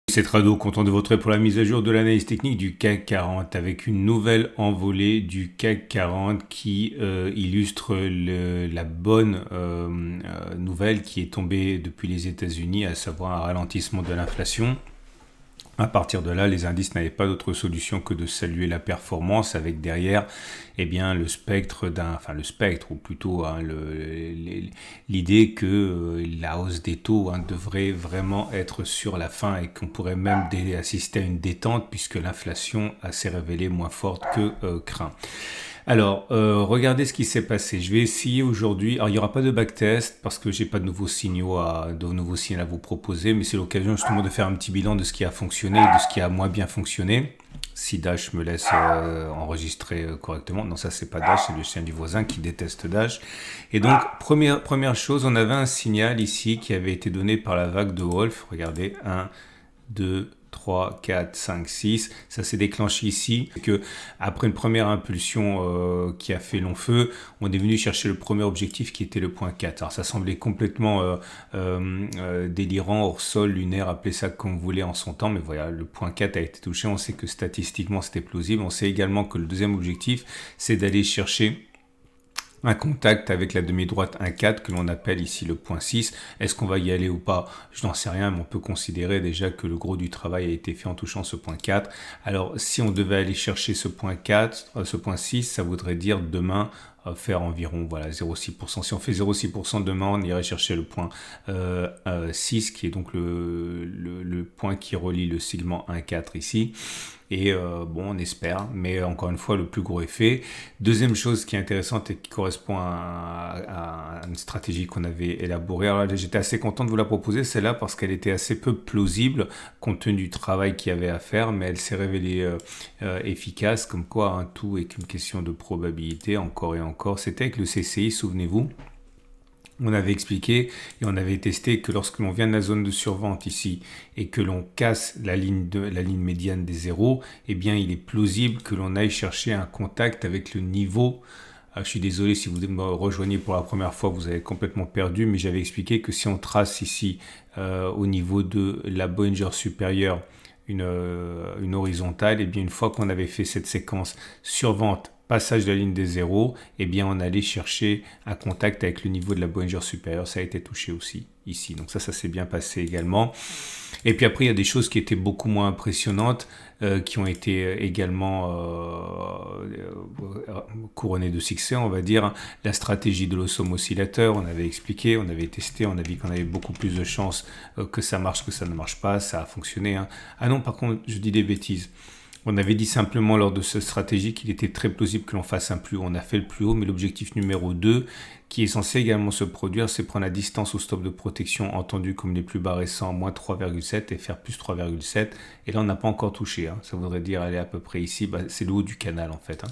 C'est Trado, content de vous retrouver pour la mise à jour de l'analyse technique du CAC 40 avec une nouvelle envolée du CAC 40 qui illustre la bonne nouvelle qui est tombée depuis les États-Unis, à savoir un ralentissement de l'inflation. À partir de là, les indices n'avaient pas d'autre solution que de saluer la performance avec derrière, le spectre ou plutôt l'idée que la hausse des taux devrait vraiment être sur la fin et qu'on pourrait même assister à une détente puisque l'inflation s'est révélée moins forte que craint. Alors, regardez ce qui s'est passé. Je vais essayer aujourd'hui. Alors, il n'y aura pas de backtest parce que j'ai pas de nouveaux signaux à vous proposer, mais c'est l'occasion justement de faire un petit bilan de ce qui a fonctionné et de ce qui a moins bien fonctionné. Si Dash me laisse enregistrer correctement. Non, ça c'est pas Dash, c'est le chien du voisin qui déteste Dash. Et donc, première chose, on avait un signal ici qui avait été donné par la vague de Wolf. Regardez, 1, 2, 3, 4, 5, 6, ça s'est déclenché ici, que après une première impulsion qui a fait long feu, on est venu chercher le premier objectif qui était le point 4. Alors ça semblait complètement délirant, hors sol, lunaire, appelez ça comme vous voulez en son temps, mais voilà, le point 4 a été touché, on sait que statistiquement c'était plausible, on sait également que le deuxième objectif, c'est d'aller chercher un contact avec la demi-droite 1,4 que l'on appelle ici le point 6. Est-ce qu'on va y aller ou pas? Je n'en sais rien, mais on peut considérer déjà que le gros du travail a été fait en touchant ce point 4. Alors, si on devait aller chercher ce point 4, ce point 6, ça voudrait dire demain faire environ 0,6%. Si on fait 0,6% demain, on irait chercher le point 6, qui est donc le point qui relie le segment 1,4 ici. Et on espère, mais encore une fois, le plus gros effet. Deuxième chose qui est intéressante et qui correspond à une stratégie qu'on avait élaborée. Alors là, j'étais assez content de vous la proposer, celle-là, parce qu'elle était assez peu plausible, compte tenu du travail qu'il y avait à faire, mais elle s'est révélée efficace, comme quoi tout est qu'une question de probabilité, encore et encore. C'était avec le CCI, souvenez-vous. On avait expliqué et on avait testé que lorsque l'on vient de la zone de survente ici et que l'on casse la ligne médiane des zéros, il est plausible que l'on aille chercher un contact avec le niveau. Je suis désolé si vous me rejoignez pour la première fois, vous avez complètement perdu, mais j'avais expliqué que si on trace ici au niveau de la Bollinger supérieure une horizontale, une fois qu'on avait fait cette séquence survente, passage de la ligne des zéros, on allait chercher un contact avec le niveau de la Bollinger supérieure. Ça a été touché aussi ici. Donc ça s'est bien passé également. Et puis après, il y a des choses qui étaient beaucoup moins impressionnantes, qui ont été également couronnées de succès, on va dire. La stratégie de l'ossom oscillateur, on avait expliqué, on avait testé, on a vu qu'on avait beaucoup plus de chances que ça marche que ça ne marche pas. Ça a fonctionné. Ah non, par contre, je dis des bêtises. On avait dit simplement lors de cette stratégie qu'il était très plausible que l'on fasse un plus haut. On a fait le plus haut, mais l'objectif numéro 2, qui est censé également se produire, c'est prendre la distance au stop de protection, entendu comme les plus bas récents, moins 3,7 et faire plus 3,7. Et là, on n'a pas encore touché. Ça voudrait dire aller à peu près ici. C'est le haut du canal, en fait.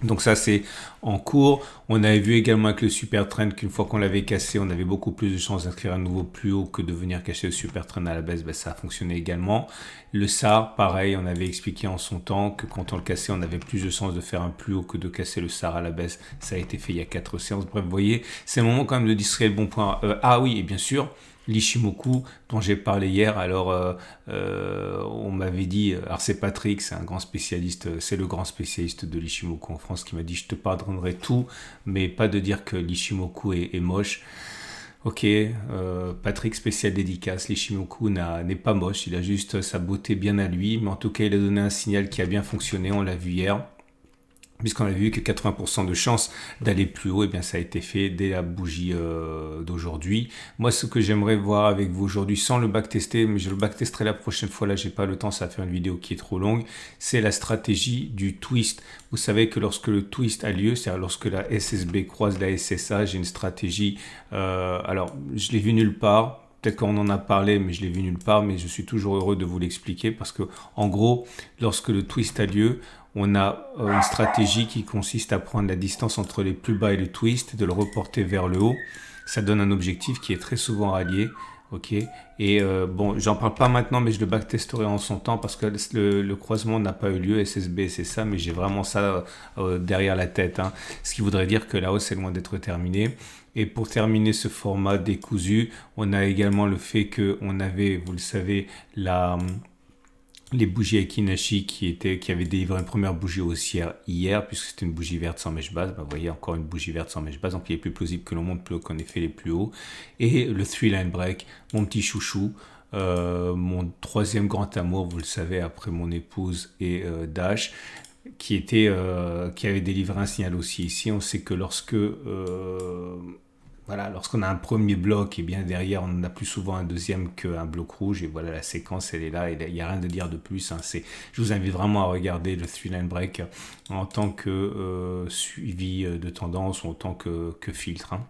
Donc ça, c'est en cours. On avait vu également avec le super trend qu'une fois qu'on l'avait cassé, on avait beaucoup plus de chances d'inscrire un nouveau plus haut que de venir cacher le super trend à la baisse. Ça a fonctionné également. Le SAR, pareil, on avait expliqué en son temps que quand on le cassait, on avait plus de chances de faire un plus haut que de casser le SAR à la baisse. Ça a été fait il y a 4 séances. Bref, vous voyez, c'est le moment quand même de distraire le bon point. Oui, et bien sûr, l'Ishimoku dont j'ai parlé hier, alors on m'avait dit, alors c'est Patrick, c'est un grand spécialiste, c'est le grand spécialiste de l'Ishimoku en France qui m'a dit je te pardonnerai tout, mais pas de dire que l'Ishimoku est moche. Ok, Patrick, spécial dédicace, l'Ishimoku n'est pas moche, il a juste sa beauté bien à lui, mais en tout cas il a donné un signal qui a bien fonctionné, on l'a vu hier. Puisqu'on a vu que 80% de chances d'aller plus haut, ça a été fait dès la bougie d'aujourd'hui. Moi, ce que j'aimerais voir avec vous aujourd'hui, sans le backtester, mais je le backtesterai la prochaine fois, là, j'ai pas le temps, ça va faire une vidéo qui est trop longue, c'est la stratégie du twist. Vous savez que lorsque le twist a lieu, c'est-à-dire lorsque la SSB croise la SSA, j'ai une stratégie, alors, je l'ai vu nulle part. Peut-être qu'on en a parlé, mais je l'ai vu nulle part, mais je suis toujours heureux de vous l'expliquer parce que, en gros, lorsque le twist a lieu, on a une stratégie qui consiste à prendre la distance entre les plus bas et le twist, de le reporter vers le haut. Ça donne un objectif qui est très souvent rallié Ok, et bon, j'en parle pas maintenant, mais je le backtesterai en son temps parce que le croisement n'a pas eu lieu, SSB c'est ça, mais j'ai vraiment ça derrière la tête, hein. Ce qui voudrait dire que la hausse est loin d'être terminée. Et pour terminer ce format décousu, on a également le fait que on avait, vous le savez, les bougies Ekinashi qui avaient délivré une première bougie haussière hier, puisque c'était une bougie verte sans mèche basse. Vous voyez, encore une bougie verte sans mèche basse, donc il est plus plausible que l'on monte plus haut qu'on ait fait les plus hauts. Et le 3-line break, mon petit chouchou, mon troisième grand amour, vous le savez, après mon épouse et Dash, qui avait délivré un signal aussi ici. On sait que voilà, lorsqu'on a un premier bloc et bien derrière on en a plus souvent un deuxième qu'un bloc rouge, et voilà, la séquence elle est là, il n'y a rien de dire de plus, hein. Je vous invite vraiment à regarder le 3-line break en tant que suivi de tendance ou en tant que filtre, hein.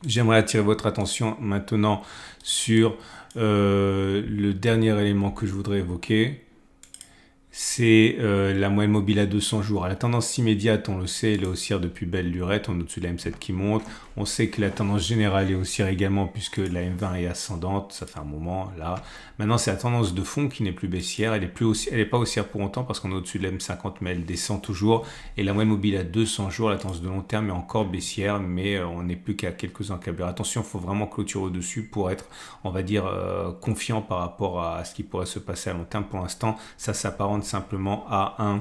J'aimerais attirer votre attention maintenant sur le dernier élément que je voudrais évoquer. C'est la moyenne mobile à 200 jours. La tendance immédiate, on le sait, elle est haussière depuis belle lurette. On est au-dessus de la M7 qui monte. On sait que la tendance générale est haussière également puisque la M20 est ascendante. Ça fait un moment là. Maintenant, c'est la tendance de fond qui n'est plus baissière. Elle est pas haussière pour autant parce qu'on est au-dessus de la M50, mais elle descend toujours. Et la moyenne mobile à 200 jours, la tendance de long terme est encore baissière, mais on n'est plus qu'à quelques encablures. Attention, il faut vraiment clôturer au-dessus pour être, on va dire, confiant par rapport à ce qui pourrait se passer à long terme. Pour l'instant, ça s'apparente simplement à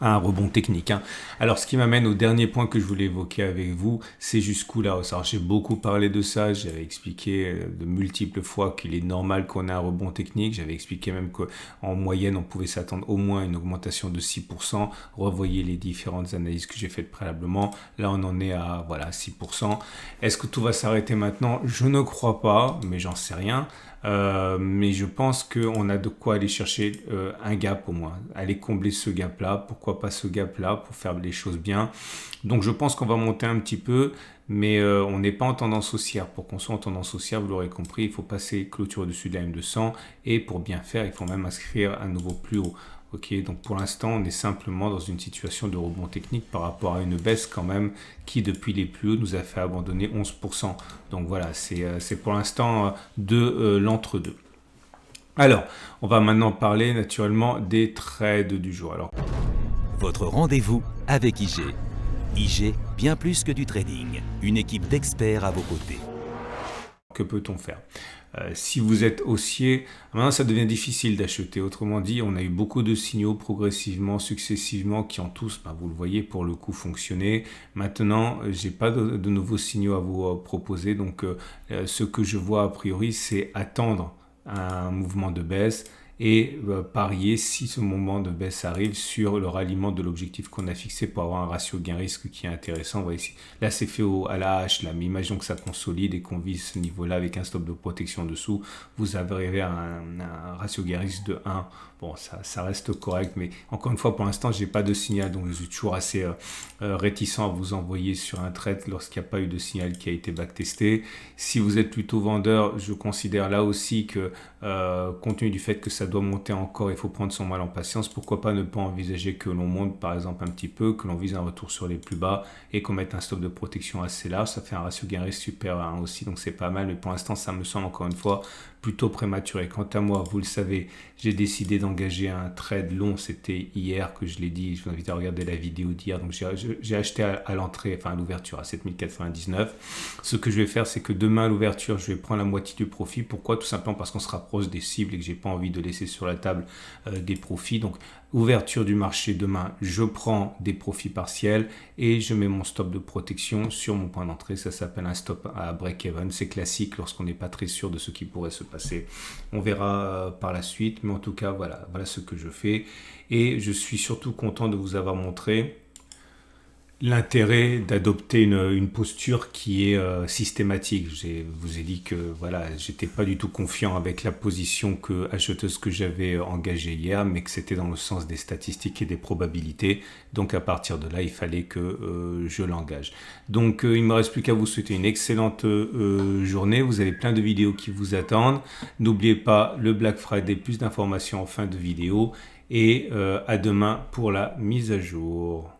un rebond technique, hein. Alors, ce qui m'amène au dernier point que je voulais évoquer avec vous, c'est jusqu'où la hausse. Alors, j'ai beaucoup parlé de ça, j'avais expliqué de multiples fois qu'il est normal qu'on ait un rebond technique. J'avais expliqué même qu'en moyenne, on pouvait s'attendre au moins à une augmentation de 6%. Revoyez les différentes analyses que j'ai faites préalablement. Là, on en est à, voilà, 6%. Est-ce que tout va s'arrêter maintenant? Je ne crois pas, mais j'en sais rien. Mais je pense qu'on a de quoi aller chercher un gap au moins, aller combler ce gap là, pourquoi pas ce gap là pour faire les choses bien. Donc je pense qu'on va monter un petit peu, mais on n'est pas en tendance haussière. Pour qu'on soit en tendance haussière, vous l'aurez compris, il faut passer clôture au-dessus de la M200 et pour bien faire, il faut même inscrire un nouveau plus haut. Ok, donc pour l'instant, on est simplement dans une situation de rebond technique par rapport à une baisse quand même qui, depuis les plus hauts, nous a fait abandonner 11%. Donc voilà, c'est pour l'instant de l'entre-deux. Alors, on va maintenant parler naturellement des trades du jour. Alors, votre rendez-vous avec IG. IG, bien plus que du trading. Une équipe d'experts à vos côtés. que peut-on faire? Si vous êtes haussier, maintenant ça devient difficile d'acheter. Autrement dit, on a eu beaucoup de signaux progressivement, successivement, qui ont tous, vous le voyez, pour le coup fonctionné. Maintenant, j'ai pas de nouveaux signaux à vous proposer. Donc, ce que je vois a priori, c'est attendre un mouvement de baisse et parier, si ce moment de baisse arrive, sur le ralliement de l'objectif qu'on a fixé pour avoir un ratio gain-risque qui est intéressant. Vous voyez ici, là c'est fait à la hache, là, mais imaginons que ça consolide et qu'on vise ce niveau-là avec un stop de protection dessous, vous arrivez à un ratio gain-risque de 1. Bon, ça reste correct, mais encore une fois, pour l'instant, j'ai pas de signal, donc je suis toujours assez réticent à vous envoyer sur un trade lorsqu'il n'y a pas eu de signal qui a été backtesté. Si vous êtes plutôt vendeur, je considère là aussi que, compte tenu du fait que ça doit monter encore, il faut prendre son mal en patience. Pourquoi pas ne pas envisager que l'on monte, par exemple, un petit peu, que l'on vise un retour sur les plus bas et qu'on mette un stop de protection assez large. Ça fait un ratio gain-risque supérieur à 1 aussi, donc c'est pas mal, mais pour l'instant, ça me semble encore une fois plutôt prématuré. Quant à moi, vous le savez, j'ai décidé d'engager un trade long. C'était hier que je l'ai dit. Je vous invite à regarder la vidéo d'hier. Donc, j'ai acheté à l'entrée, enfin à l'ouverture, à 7099. Ce que je vais faire, c'est que demain à l'ouverture, je vais prendre la moitié du profit. Pourquoi? Tout simplement parce qu'on se rapproche des cibles et que j'ai pas envie de laisser sur la table des profits. Donc, ouverture du marché demain, je prends des profits partiels et je mets mon stop de protection sur mon point d'entrée. Ça s'appelle un stop à break-even. C'est classique lorsqu'on n'est pas très sûr de ce qui pourrait se passer. On verra par la suite, mais en tout cas, voilà ce que je fais. Et je suis surtout content de vous avoir montré l'intérêt d'adopter une posture qui est systématique. Je vous ai dit que voilà, j'étais pas du tout confiant avec la position acheteuse que j'avais engagée hier, mais que c'était dans le sens des statistiques et des probabilités. Donc à partir de là, il fallait que je l'engage. Donc il me reste plus qu'à vous souhaiter une excellente journée. Vous avez plein de vidéos qui vous attendent. N'oubliez pas le Black Friday, plus d'informations en fin de vidéo. Et à demain pour la mise à jour.